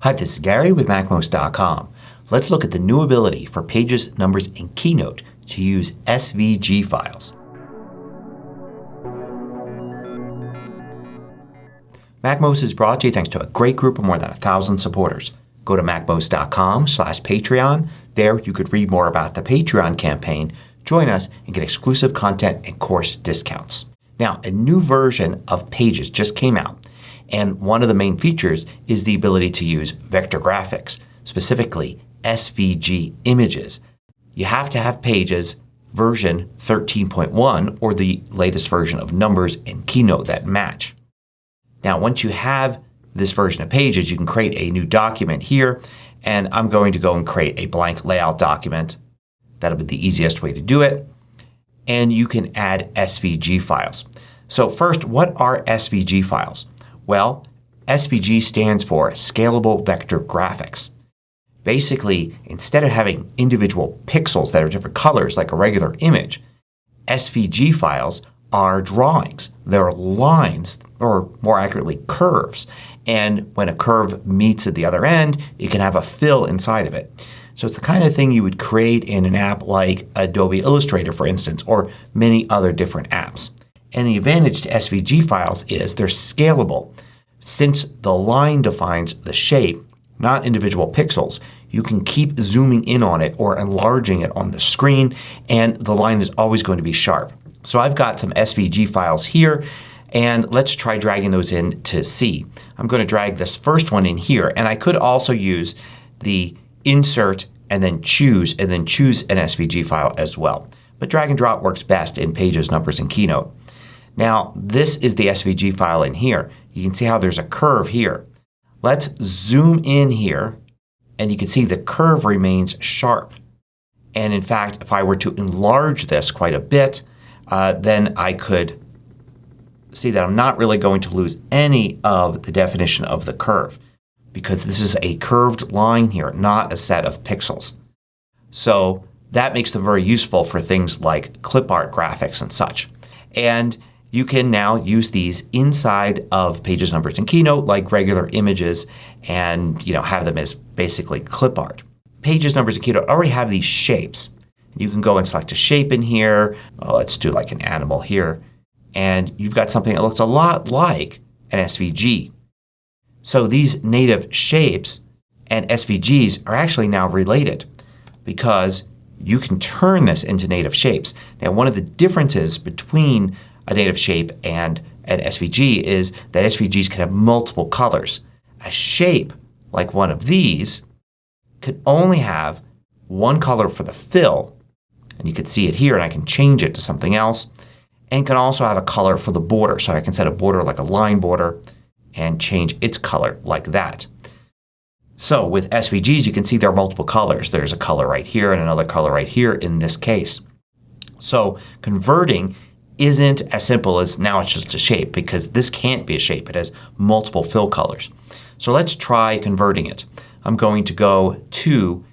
Hi, this is Gary with MACMOST.com. Let's look at the new ability for Pages, Numbers, and Keynote to use SVG files. MACMOST is brought to you thanks to a great group of more than 1,000 supporters. Go to MACMOST.com/Patreon. There you could read more about the Patreon campaign, join us, and get exclusive content and course discounts. Now, a new version of Pages just came out. And one of the main features is the ability to use vector graphics, specifically SVG images. You have to have Pages version 13.1 or the latest version of Numbers and Keynote that match. Now once you have this version of Pages, you can create a new document here, and I'm going to go and create a blank layout document. That'll be the easiest way to do it. And you can add SVG files. So first, what are SVG files? Well, SVG stands for Scalable Vector Graphics. Basically, instead of having individual pixels that are different colors like a regular image, SVG files are drawings. They're lines, or more accurately curves. And when a curve meets at the other end, it can have a fill inside of it. So it's the kind of thing you would create in an app like Adobe Illustrator, for instance, or many other different apps. And the advantage to SVG files is they're scalable. Since the line defines the shape, not individual pixels, you can keep zooming in on it or enlarging it on the screen, and the line is always going to be sharp. So I've got some SVG files here, and let's try dragging those in to see. I'm going to drag this first one in here, and I could also use the Insert and then choose an SVG file as well. But drag and drop works best in Pages, Numbers, and Keynote. Now this is the SVG file in here. You can see how there's a curve here. Let's zoom in here, and you can see the curve remains sharp. And in fact, if I were to enlarge this quite a bit, then I could see that I'm not really going to lose any of the definition of the curve, because this is a curved line here, not a set of pixels. So that makes them very useful for things like clipart graphics and such. And you can now use these inside of Pages, Numbers, and Keynote like regular images, and have them as basically clipart. Pages, Numbers, and Keynote already have these shapes. You can go and select a shape in here. Well, let's do like an animal here. And you've got something that looks a lot like an SVG. So these native shapes and SVGs are actually now related because you can turn this into native shapes. Now one of the differences between a native shape and an SVG is that SVGs can have multiple colors. A shape like one of these could only have one color for the fill, and you can see it here, and I can change it to something else, and can also have a color for the border. So I can set a border like a line border and change its color like that. So with SVGs you can see there are multiple colors. There's a color right here and another color right here in this case. So converting isn't as simple as now it's just a shape, because this can't be a shape. It has multiple fill colors. So let's try converting it. I'm going to go to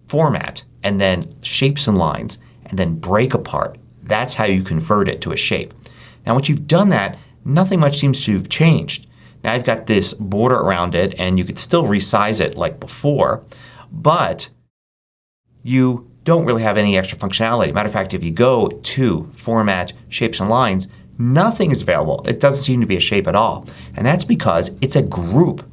Format and then Shapes and Lines and then Break Apart. That's how you convert it to a shape. Now once you've done that, nothing much seems to have changed. Now I've got this border around it, and you could still resize it like before, but you don't really have any extra functionality. Matter of fact, if you go to Format, Shapes, and Lines, nothing is available. It doesn't seem to be a shape at all. And that's because it's a group.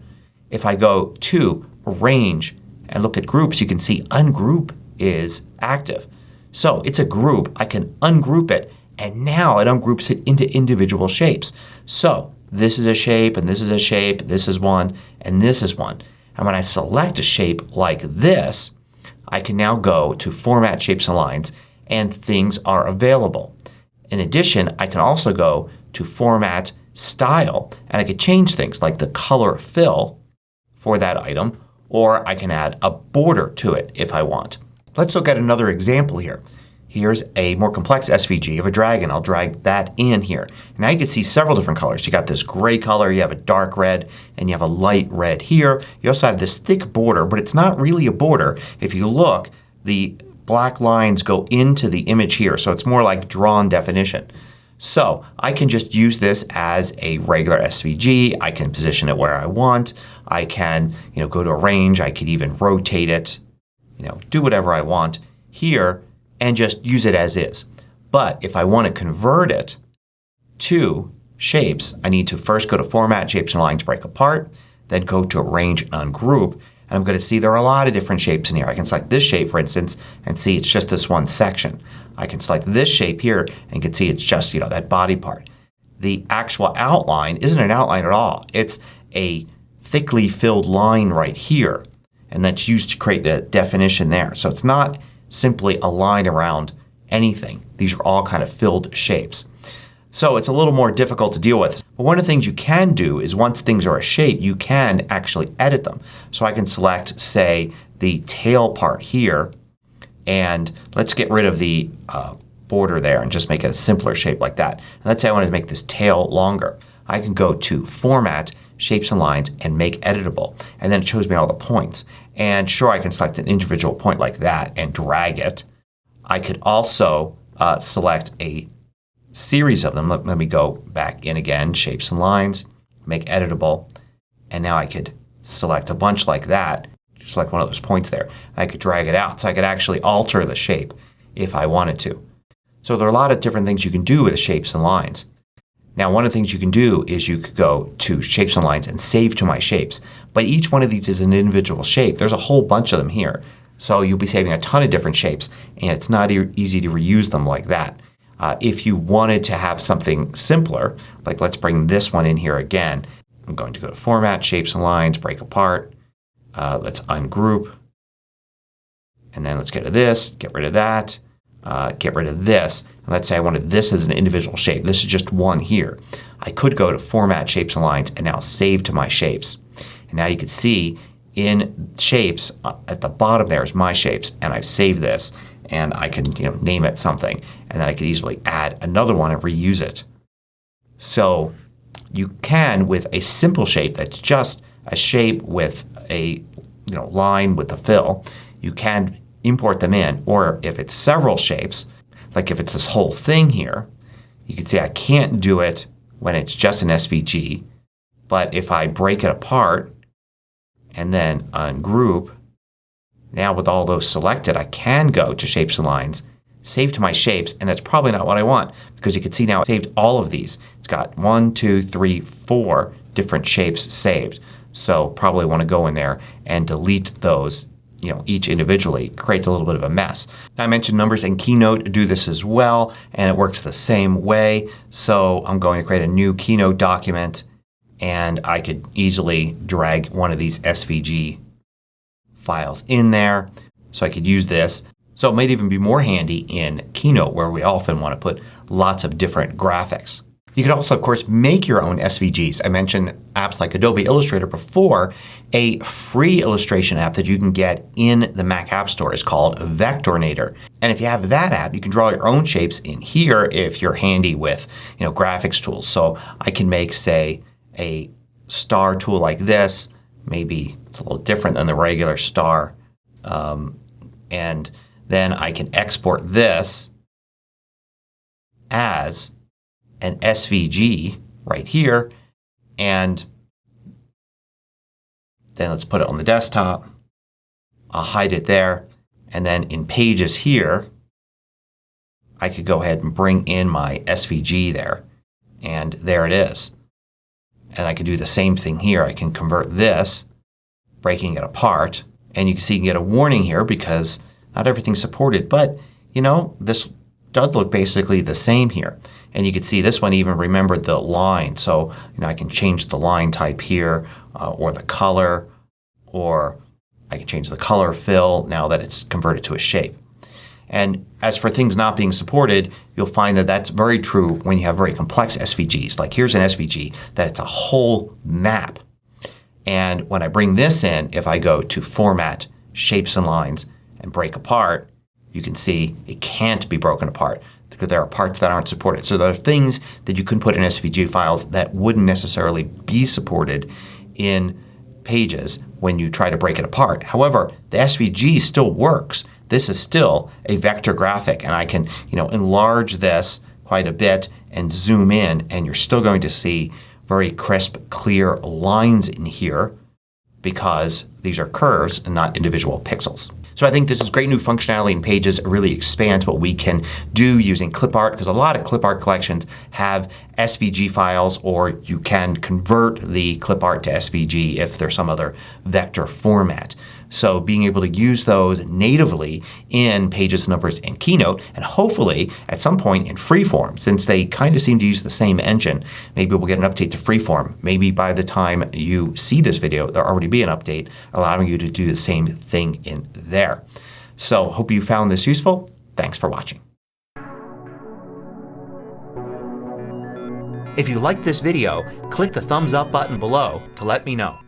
If I go to Arrange and look at groups, you can see Ungroup is active. So it's a group. I can ungroup it, and now it ungroups it into individual shapes. So this is a shape, and this is a shape, this is one, and this is one. And when I select a shape like this, I can now go to Format, Shapes, and Lines, and things are available. In addition, I can also go to Format, Style, and I can change things like the color fill for that item, or I can add a border to it if I want. Let's look at another example here. Here's a more complex SVG of a dragon. I'll drag that in here. Now you can see several different colors. You got this gray color, you have a dark red, and you have a light red here. You also have this thick border, but it's not really a border. If you look, the black lines go into the image here, so it's more like drawn definition. So I can just use this as a regular SVG. I can position it where I want. I can go to arrange. I could even rotate it, do whatever I want here and just use it as is. But if I want to convert it to shapes, I need to first go to Format, Shapes and Lines, Break Apart, then go to Arrange and Ungroup. And I'm going to see there are a lot of different shapes in here. I can select this shape, for instance, and see it's just this one section. I can select this shape here and can see it's just that body part. The actual outline isn't an outline at all. It's a thickly filled line right here, and that's used to create the definition there. So it's not simply a line around anything. These are all kind of filled shapes. So it's a little more difficult to deal with. But one of the things you can do is once things are a shape, you can actually edit them. So I can select, say, the tail part here, and let's get rid of the border there and just make it a simpler shape like that. And let's say I wanted to make this tail longer. I can go to Format, Shapes and Lines, and Make Editable. And then it shows me all the points. And sure, I can select an individual point like that and drag it. I could also select a series of them. Let me go back in again, Shapes and Lines, Make Editable, and now I could select a bunch like that. Select one of those points there. I could drag it out so I could actually alter the shape if I wanted to. So there are a lot of different things you can do with shapes and lines. Now one of the things you can do is you could go to Shapes and Lines and Save to My Shapes. But each one of these is an individual shape. There's a whole bunch of them here. So you'll be saving a ton of different shapes, and it's not easy to reuse them like that. If you wanted to have something simpler, like let's bring this one in here again. I'm going to go to Format, Shapes and Lines, Break Apart. Let's ungroup. And then let's get rid of this, get rid of that, get rid of this. And let's say I wanted this as an individual shape. This is just one here. I could go to Format, Shapes and Lines, and now Save to My Shapes. And now you can see in Shapes at the bottom there is My Shapes, and I've saved this. And I can name it something, and then I could easily add another one and reuse it. So you can, with a simple shape that's just a shape with a line with a fill, you can import them in. Or if it's several shapes, like if it's this whole thing here, you can see I can't do it when it's just an SVG. But if I break it apart and then ungroup, now with all those selected, I can go to Shapes and Lines, Save to My Shapes, and that's probably not what I want because you can see now it saved all of these. It's got 1, 2, 3, 4 different shapes saved. So probably want to go in there and delete those each individually. It creates a little bit of a mess. Now, I mentioned Numbers and Keynote do this as well, and it works the same way. So I'm going to create a new Keynote document, and I could easily drag one of these SVG files in there. So I could use this. So it might even be more handy in Keynote where we often want to put lots of different graphics. You could also, of course, make your own SVGs. I mentioned apps like Adobe Illustrator before. A free illustration app that you can get in the Mac App Store is called Vectornator. And if you have that app, you can draw your own shapes in here if you're handy with graphics tools. So I can make, say, a star tool like this. Maybe it's a little different than the regular star. And then I can export this as an SVG right here. And then let's put it on the desktop. I'll hide it there. And then in Pages here, I could go ahead and bring in my SVG there. And there it is. And I can do the same thing here. I can convert this, breaking it apart. And you can see you can get a warning here because not everything's supported. But, this does look basically the same here. And you can see this one even remembered the line. So, I can change the line type here or the color, or I can change the color fill now that it's converted to a shape. And as for things not being supported, you'll find that that's very true when you have very complex SVGs. Like here's an SVG that it's a whole map. And when I bring this in, if I go to Format, Shapes and Lines, and Break Apart, you can see it can't be broken apart because there are parts that aren't supported. So there are things that you can put in SVG files that wouldn't necessarily be supported in Pages when you try to break it apart. However, the SVG still works. This is still a vector graphic, and I can enlarge this quite a bit and zoom in, and you're still going to see very crisp, clear lines in here because these are curves and not individual pixels. So I think this is great new functionality in Pages. It really expands what we can do using clipart, because a lot of clipart collections have SVG files, or you can convert the clipart to SVG if there's some other vector format. So being able to use those natively in Pages, Numbers, and Keynote, and hopefully at some point in Freeform, since they kind of seem to use the same engine. Maybe we'll get an update to Freeform. Maybe by the time you see this video there'll already be an update allowing you to do the same thing in there. So hope you found this useful. Thanks for watching. If you liked this video, click the thumbs up button below to let me know.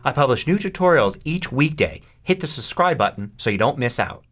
I publish new tutorials each weekday. Hit the subscribe button so you don't miss out.